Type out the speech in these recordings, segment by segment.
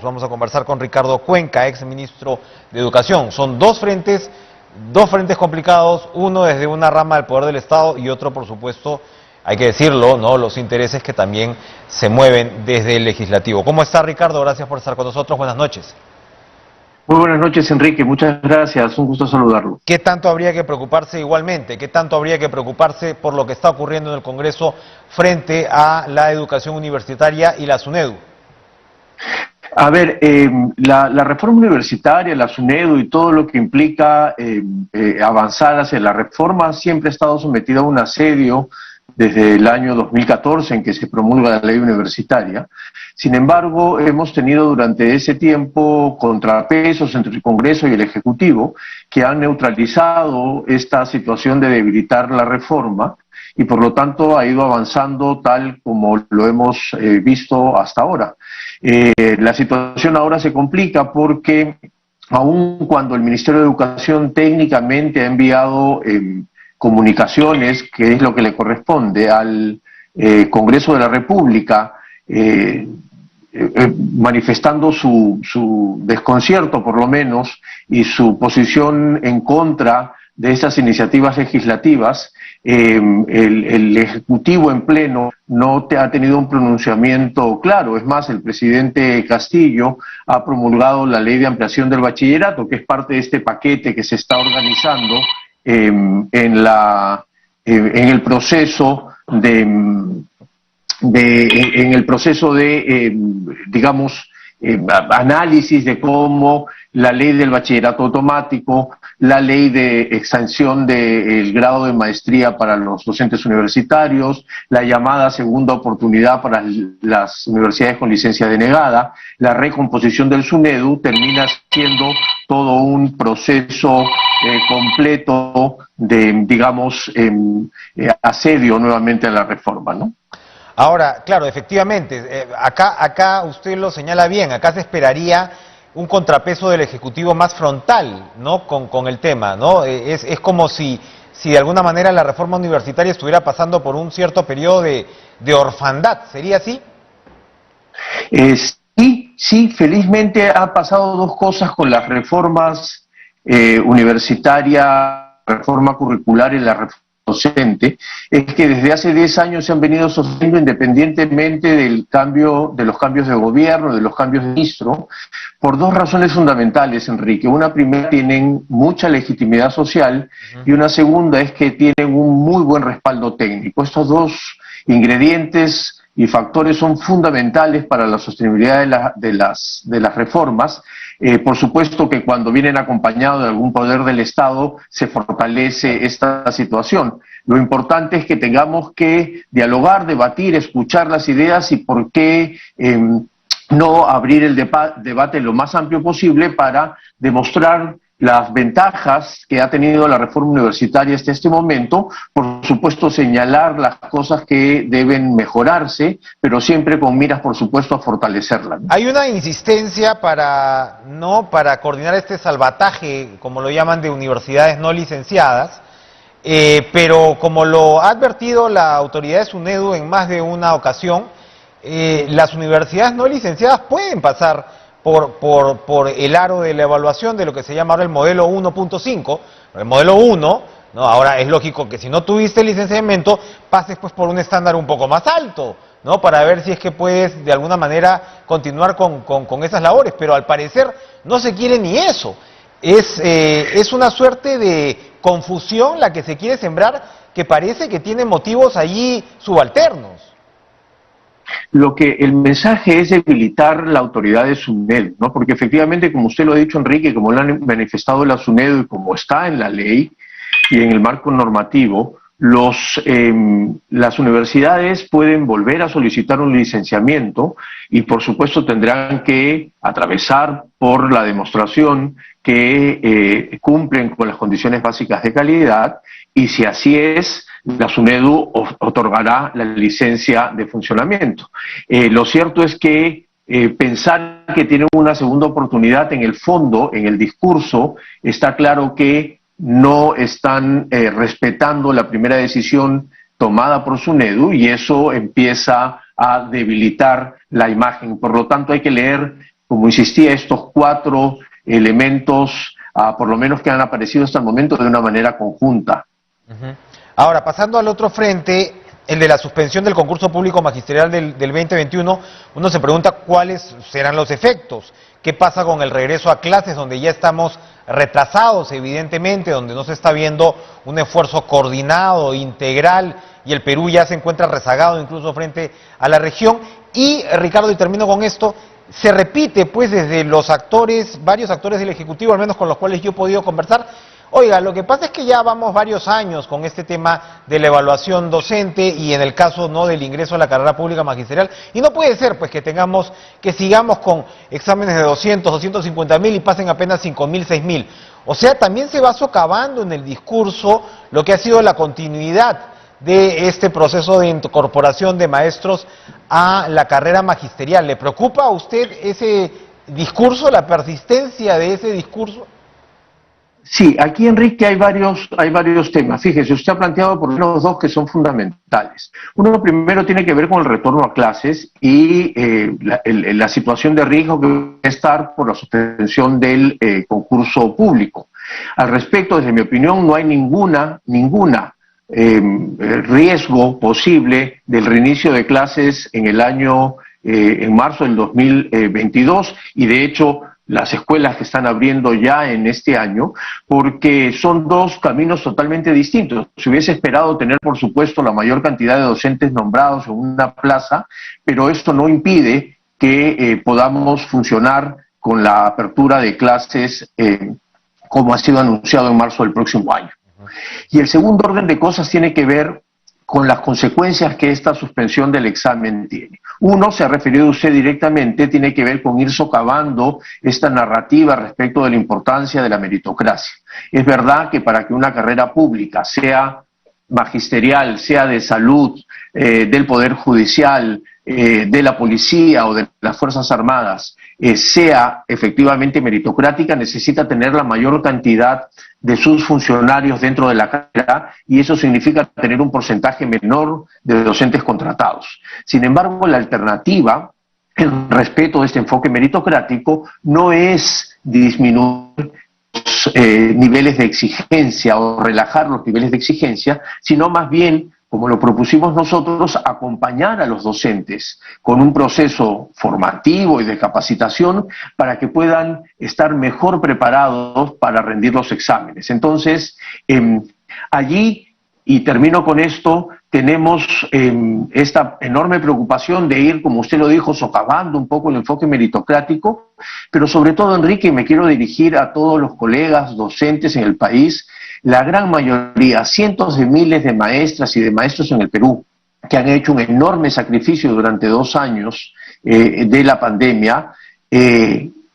Vamos a conversar con Ricardo Cuenca, ex ministro de Educación. Son dos frentes complicados, uno desde una rama del poder del Estado y otro, por supuesto, hay que decirlo, ¿no?, los intereses que también se mueven desde el legislativo. ¿Cómo está, Ricardo? Gracias por estar con nosotros. Buenas noches. Muy buenas noches, Enrique. Muchas gracias. Un gusto saludarlo. ¿Qué tanto habría que preocuparse igualmente? ¿Qué tanto habría que preocuparse por lo que está ocurriendo en el Congreso frente a la educación universitaria y la SUNEDU? A ver, la reforma universitaria, la SUNEDU y todo lo que implica avanzar hacia la reforma siempre ha estado sometida a un asedio desde el año 2014 en que se promulga la ley universitaria. Sin embargo, hemos tenido durante ese tiempo contrapesos entre el Congreso y el Ejecutivo que han neutralizado esta situación de debilitar la reforma y por lo tanto ha ido avanzando tal como lo hemos visto hasta ahora. La situación ahora se complica porque aun cuando el Ministerio de Educación técnicamente ha enviado comunicaciones, que es lo que le corresponde al Congreso de la República, manifestando su desconcierto por lo menos y su posición en contra de estas iniciativas legislativas, el Ejecutivo en pleno no ha tenido un pronunciamiento claro. Es más, el presidente Castillo ha promulgado la ley de ampliación del bachillerato, que es parte de este paquete que se está organizando en el proceso digamos, análisis de cómo la ley del bachillerato automático, la ley de extensión del grado de maestría para los docentes universitarios, la llamada segunda oportunidad para las universidades con licencia denegada, la recomposición del SUNEDU, termina siendo todo un proceso completo de, digamos, asedio nuevamente a la reforma, ¿no? Ahora, claro, efectivamente, acá usted lo señala bien, acá se esperaría un contrapeso del Ejecutivo más frontal, ¿no?, con el tema, ¿no? Es como si de alguna manera la reforma universitaria estuviera pasando por un cierto periodo de orfandad, ¿sería así? Sí, felizmente han pasado dos cosas con las reformas universitarias, reforma curricular y la reforma docente, es que desde hace 10 años se han venido sosteniendo independientemente de los cambios de gobierno, de los cambios de ministro, por dos razones fundamentales, Enrique. Una primera, tienen mucha legitimidad social y una segunda es que tienen un muy buen respaldo técnico. Estos dos ingredientes y factores son fundamentales para la sostenibilidad de las reformas. Por supuesto que cuando vienen acompañados de algún poder del Estado se fortalece esta situación. Lo importante es que tengamos que dialogar, debatir, escuchar las ideas y por qué no abrir el debate lo más amplio posible para demostrar las ventajas que ha tenido la reforma universitaria hasta este momento, por supuesto señalar las cosas que deben mejorarse, pero siempre con miras, por supuesto, a fortalecerla, ¿no? Hay una insistencia para coordinar este salvataje, como lo llaman, de universidades no licenciadas, pero como lo ha advertido la autoridad de SUNEDU en más de una ocasión, las universidades no licenciadas pueden pasar por el aro de la evaluación de lo que se llama ahora el modelo 1.5, el modelo 1, ¿no? Ahora es lógico que si no tuviste licenciamiento, pases pues por un estándar un poco más alto, ¿no?, para ver si es que puedes de alguna manera continuar con esas labores, pero al parecer no se quiere ni eso. Es una suerte de confusión la que se quiere sembrar, que parece que tiene motivos allí subalternos. El mensaje es debilitar la autoridad de SUNEDU, ¿no? Porque efectivamente, como usted lo ha dicho, Enrique, como lo han manifestado la SUNEDU y como está en la ley y en el marco normativo, las universidades pueden volver a solicitar un licenciamiento y por supuesto tendrán que atravesar por la demostración que cumplen con las condiciones básicas de calidad, y si así es, la SUNEDU otorgará la licencia de funcionamiento. Lo cierto es que pensar que tienen una segunda oportunidad, en el fondo, en el discurso, está claro que no están respetando la primera decisión tomada por SUNEDU, y eso empieza a debilitar la imagen. Por lo tanto, hay que leer como insistía, estos 4 elementos, por lo menos que han aparecido hasta el momento, de una manera conjunta. Ahora, pasando al otro frente, el de la suspensión del concurso público magisterial del 2021, uno se pregunta cuáles serán los efectos. ¿Qué pasa con el regreso a clases, donde ya estamos retrasados, evidentemente, donde no se está viendo un esfuerzo coordinado, integral, y el Perú ya se encuentra rezagado incluso frente a la región? Y, Ricardo, y termino con esto, se repite pues desde los actores, varios actores del Ejecutivo, al menos con los cuales yo he podido conversar. Oiga, lo que pasa es que ya vamos varios años con este tema de la evaluación docente y en el caso no del ingreso a la carrera pública magisterial, y no puede ser pues que sigamos con exámenes de 200, 250.000 y pasen apenas 5.000, 6.000. O sea, también se va socavando en el discurso lo que ha sido la continuidad de este proceso de incorporación de maestros a la carrera magisterial. ¿Le preocupa a usted ese discurso, la persistencia de ese discurso? Sí, aquí, Enrique, hay varios temas. Fíjese, usted ha planteado por lo menos 2 que son fundamentales. Uno primero tiene que ver con el retorno a clases y la situación de riesgo que va a estar por la suspensión del concurso público. Al respecto, desde mi opinión, no hay ninguna riesgo posible del reinicio de clases en marzo del 2022, y de hecho las escuelas que están abriendo ya en este año, porque son 2 caminos totalmente distintos. Se hubiese esperado tener, por supuesto, la mayor cantidad de docentes nombrados en una plaza, pero esto no impide que podamos funcionar con la apertura de clases como ha sido anunciado en marzo del próximo año. Y el segundo orden de cosas tiene que ver con las consecuencias que esta suspensión del examen tiene. Uno, se ha referido usted directamente, tiene que ver con ir socavando esta narrativa respecto de la importancia de la meritocracia. Es verdad que para que una carrera pública, sea magisterial, sea de salud, del Poder Judicial, de la policía o de las Fuerzas Armadas, sea efectivamente meritocrática, necesita tener la mayor cantidad de sus funcionarios dentro de la carrera, y eso significa tener un porcentaje menor de docentes contratados. Sin embargo, la alternativa, en respeto de este enfoque meritocrático, no es disminuir los niveles de exigencia o relajar los niveles de exigencia, sino más bien, como lo propusimos nosotros, acompañar a los docentes con un proceso formativo y de capacitación para que puedan estar mejor preparados para rendir los exámenes. Entonces, allí, y termino con esto, tenemos esta enorme preocupación de ir, como usted lo dijo, socavando un poco el enfoque meritocrático, pero sobre todo, Enrique, me quiero dirigir a todos los colegas docentes en el país. La gran mayoría, cientos de miles de maestras y de maestros en el Perú, que han hecho un enorme sacrificio durante 2 años de la pandemia,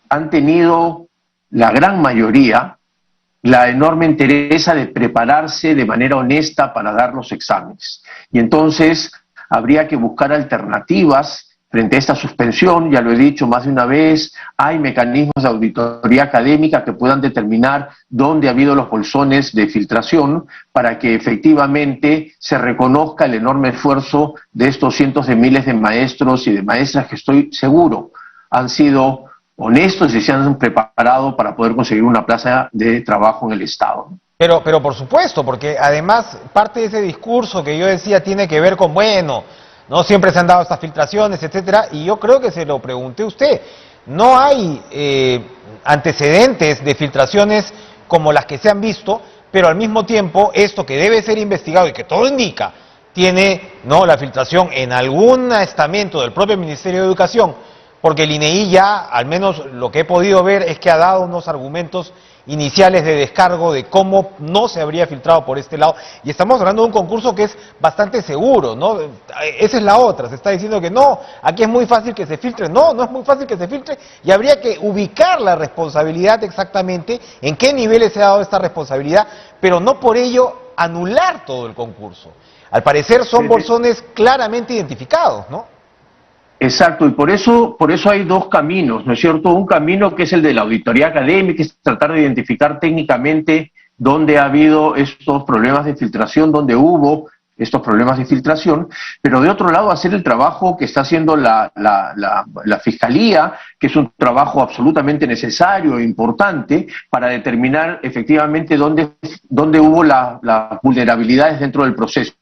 han tenido, la gran mayoría, la enorme entereza de prepararse de manera honesta para dar los exámenes. Y entonces habría que buscar alternativas frente a esta suspensión. Ya lo he dicho más de una vez, hay mecanismos de auditoría académica que puedan determinar dónde ha habido los bolsones de filtración para que efectivamente se reconozca el enorme esfuerzo de estos cientos de miles de maestros y de maestras que estoy seguro han sido honestos y se han preparado para poder conseguir una plaza de trabajo en el Estado. Pero por supuesto, porque además parte de ese discurso que yo decía tiene que ver con, bueno, no siempre se han dado estas filtraciones, etcétera, y yo creo que se lo pregunté a usted. No hay antecedentes de filtraciones como las que se han visto, pero al mismo tiempo esto que debe ser investigado y que todo indica tiene la filtración en algún estamento del propio Ministerio de Educación, porque el INEI ya, al menos lo que he podido ver, es que ha dado unos argumentos iniciales de descargo de cómo no se habría filtrado por este lado, y estamos hablando de un concurso que es bastante seguro, ¿no? Esa es la otra, se está diciendo que no, aquí es muy fácil que se filtre. No, no es muy fácil que se filtre, y habría que ubicar la responsabilidad exactamente, en qué niveles se ha dado esta responsabilidad, pero no por ello anular todo el concurso. Al parecer son bolsones claramente identificados, ¿no? Exacto, y por eso hay 2 caminos, ¿no es cierto? Un camino que es el de la auditoría académica, es tratar de identificar técnicamente dónde ha habido estos problemas de filtración, dónde hubo estos problemas de filtración, pero de otro lado hacer el trabajo que está haciendo la Fiscalía, que es un trabajo absolutamente necesario e importante para determinar efectivamente dónde hubo las vulnerabilidades dentro del proceso.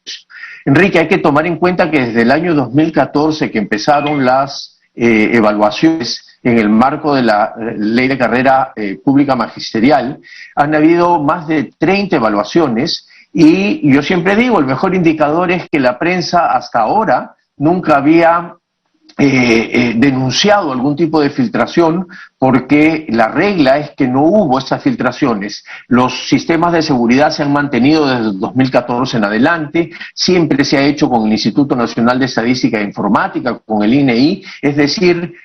Enrique, hay que tomar en cuenta que desde el año 2014 que empezaron las evaluaciones en el marco de la Ley de Carrera Pública Magisterial, han habido más de 30 evaluaciones y yo siempre digo, el mejor indicador es que la prensa hasta ahora nunca había denunciado algún tipo de filtración, porque la regla es que no hubo estas filtraciones. Los sistemas de seguridad se han mantenido desde el 2014 en adelante, siempre se ha hecho con el Instituto Nacional de Estadística e Informática, con el INEI, es decir,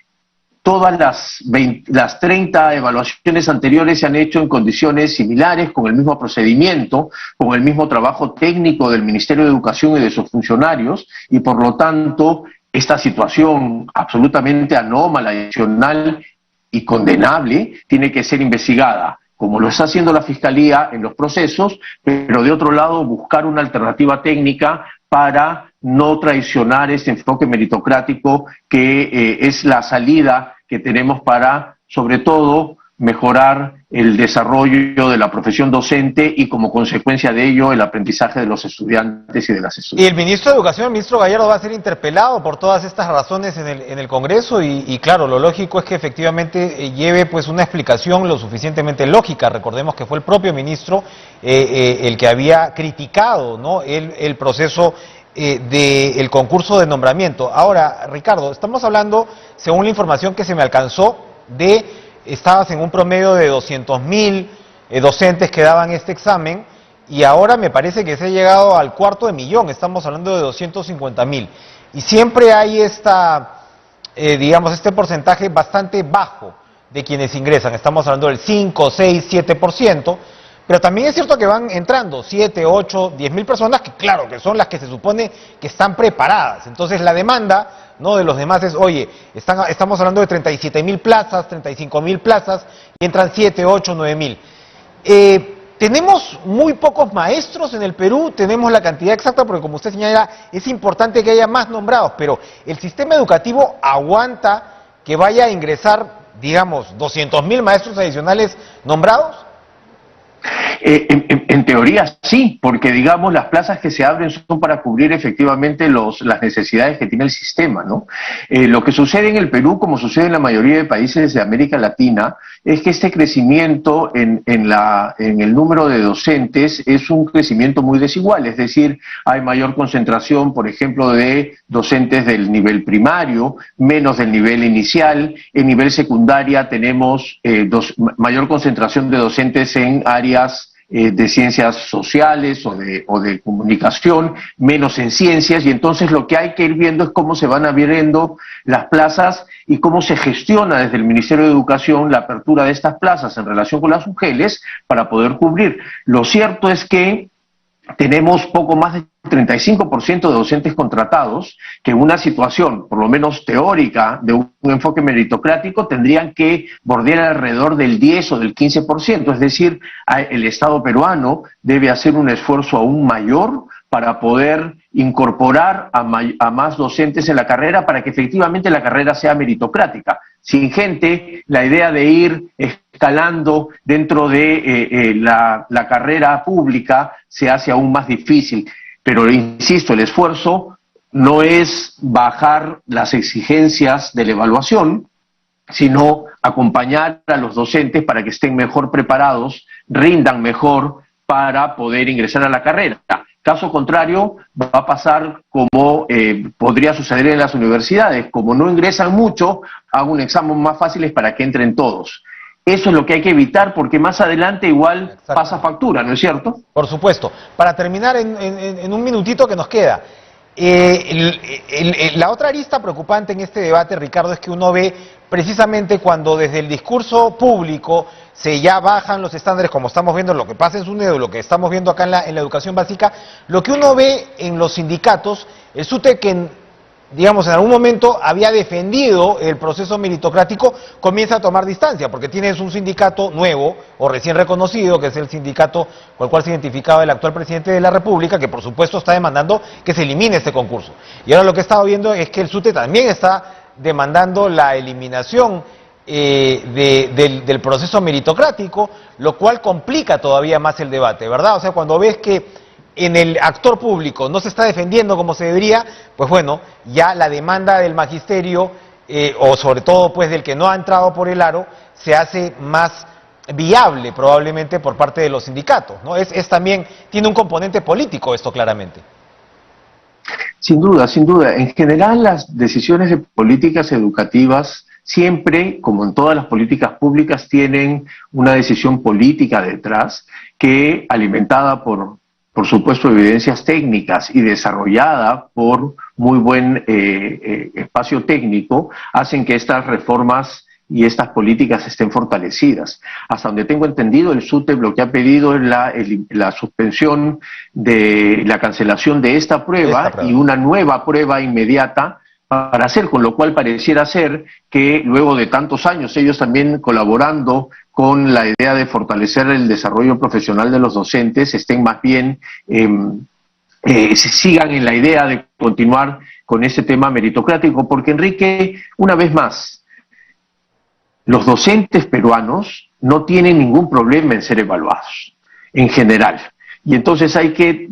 todas las 30 evaluaciones anteriores se han hecho en condiciones similares, con el mismo procedimiento, con el mismo trabajo técnico del Ministerio de Educación y de sus funcionarios, y por lo tanto esta situación absolutamente anómala, adicional y condenable tiene que ser investigada, como lo está haciendo la Fiscalía en los procesos, pero de otro lado buscar una alternativa técnica para no traicionar ese enfoque meritocrático que es la salida que tenemos para, sobre todo, mejorar el desarrollo de la profesión docente y, como consecuencia de ello, el aprendizaje de los estudiantes y de las estudiantes. Y el ministro de Educación, el ministro Gallardo, va a ser interpelado por todas estas razones en el Congreso y claro, lo lógico es que efectivamente lleve pues una explicación lo suficientemente lógica. Recordemos que fue el propio ministro el que había criticado, ¿no?, el proceso del concurso de nombramiento. Ahora, Ricardo, estamos hablando, según la información que se me alcanzó, estabas en un promedio de 200.000 docentes que daban este examen y ahora me parece que se ha llegado al 250.000, estamos hablando de 250.000. Y siempre hay digamos, este porcentaje bastante bajo de quienes ingresan, estamos hablando del 5, 6, 7%, pero también es cierto que van entrando 7, 8, 10.000 personas que claro, que son las que se supone que están preparadas. Entonces la demanda, ¿no?, de los demás es, oye, estamos hablando de 37.000 plazas, 35.000 plazas, y entran 7, 8, 9.000. Tenemos muy pocos maestros en el Perú, tenemos la cantidad exacta, porque como usted señala, es importante que haya más nombrados, pero ¿el sistema educativo aguanta que vaya a ingresar, digamos, 200.000 maestros adicionales nombrados? En teoría sí, porque digamos las plazas que se abren son para cubrir efectivamente las necesidades que tiene el sistema, ¿no? Lo que sucede en el Perú, como sucede en la mayoría de países de América Latina, es que este crecimiento en el número de docentes es un crecimiento muy desigual, es decir, hay mayor concentración, por ejemplo, de docentes del nivel primario, menos del nivel inicial. En nivel secundaria tenemos mayor concentración de docentes en áreas de ciencias sociales o de comunicación, menos en ciencias, y entonces lo que hay que ir viendo es cómo se van abriendo las plazas y cómo se gestiona desde el Ministerio de Educación la apertura de estas plazas en relación con las UGELes para poder cubrir. Lo cierto es que tenemos poco más del 35% de docentes contratados que en una situación, por lo menos teórica, de un enfoque meritocrático, tendrían que bordear alrededor del 10 o del 15%. Es decir, el Estado peruano debe hacer un esfuerzo aún mayor para poder incorporar a más docentes en la carrera para que efectivamente la carrera sea meritocrática. Sin gente, la idea de ir escalando dentro de la carrera pública se hace aún más difícil. Pero, insisto, el esfuerzo no es bajar las exigencias de la evaluación, sino acompañar a los docentes para que estén mejor preparados, rindan mejor para poder ingresar a la carrera. Caso contrario, va a pasar como podría suceder en las universidades. Como no ingresan mucho, hago un examen más fácil para que entren todos. Eso es lo que hay que evitar, porque más adelante igual pasa factura, ¿no es cierto? Por supuesto. Para terminar, en un minutito que nos queda, la otra arista preocupante en este debate, Ricardo, es que uno ve precisamente cuando desde el discurso público se ya bajan los estándares, como estamos viendo lo que pasa en SUNEDU, lo que estamos viendo acá en la educación básica, lo que uno ve en los sindicatos, el SUTE, que digamos, en algún momento había defendido el proceso meritocrático, comienza a tomar distancia, porque tienes un sindicato nuevo o recién reconocido, que es el sindicato con el cual se identificaba el actual presidente de la República, que por supuesto está demandando que se elimine este concurso. Y ahora lo que he estado viendo es que el SUTE también está demandando la eliminación del proceso meritocrático, lo cual complica todavía más el debate, ¿verdad? O sea, cuando ves que en el actor público no se está defendiendo como se debería, pues bueno, ya la demanda del magisterio, o sobre todo pues del que no ha entrado por el aro, se hace más viable probablemente por parte de los sindicatos, ¿no? Es también, tiene un componente político esto claramente. Sin duda, sin duda. En general, las decisiones de políticas educativas siempre, como en todas las políticas públicas, tienen una decisión política detrás que, alimentada por supuesto, evidencias técnicas y desarrollada por muy buen espacio técnico, hacen que estas reformas y estas políticas estén fortalecidas. Hasta donde tengo entendido, el SUTE lo que ha pedido es la suspensión de la cancelación de esta prueba y una nueva prueba inmediata para hacer, con lo cual pareciera ser que luego de tantos años ellos también colaborando con la idea de fortalecer el desarrollo profesional de los docentes, estén más bien, se sigan en la idea de continuar con ese tema meritocrático, porque Enrique, una vez más, los docentes peruanos no tienen ningún problema en ser evaluados, en general. Y entonces hay que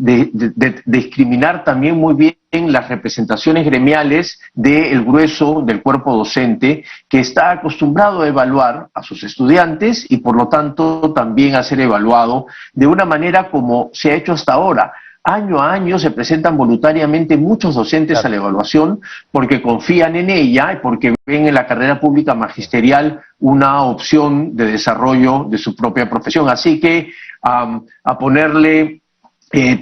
discriminar también muy bien las representaciones gremiales del grueso del cuerpo docente que está acostumbrado a evaluar a sus estudiantes y por lo tanto también a ser evaluado de una manera como se ha hecho hasta ahora. Año a año se presentan voluntariamente muchos docentes a la evaluación porque confían en ella y porque ven en la carrera pública magisterial una opción de desarrollo de su propia profesión. Así que a ponerle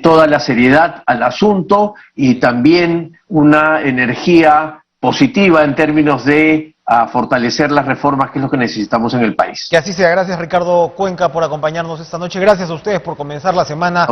toda la seriedad al asunto y también una energía positiva en términos de fortalecer las reformas, que es lo que necesitamos en el país. Que así sea. Gracias, Ricardo Cuenca, por acompañarnos esta noche. Gracias a ustedes por comenzar la semana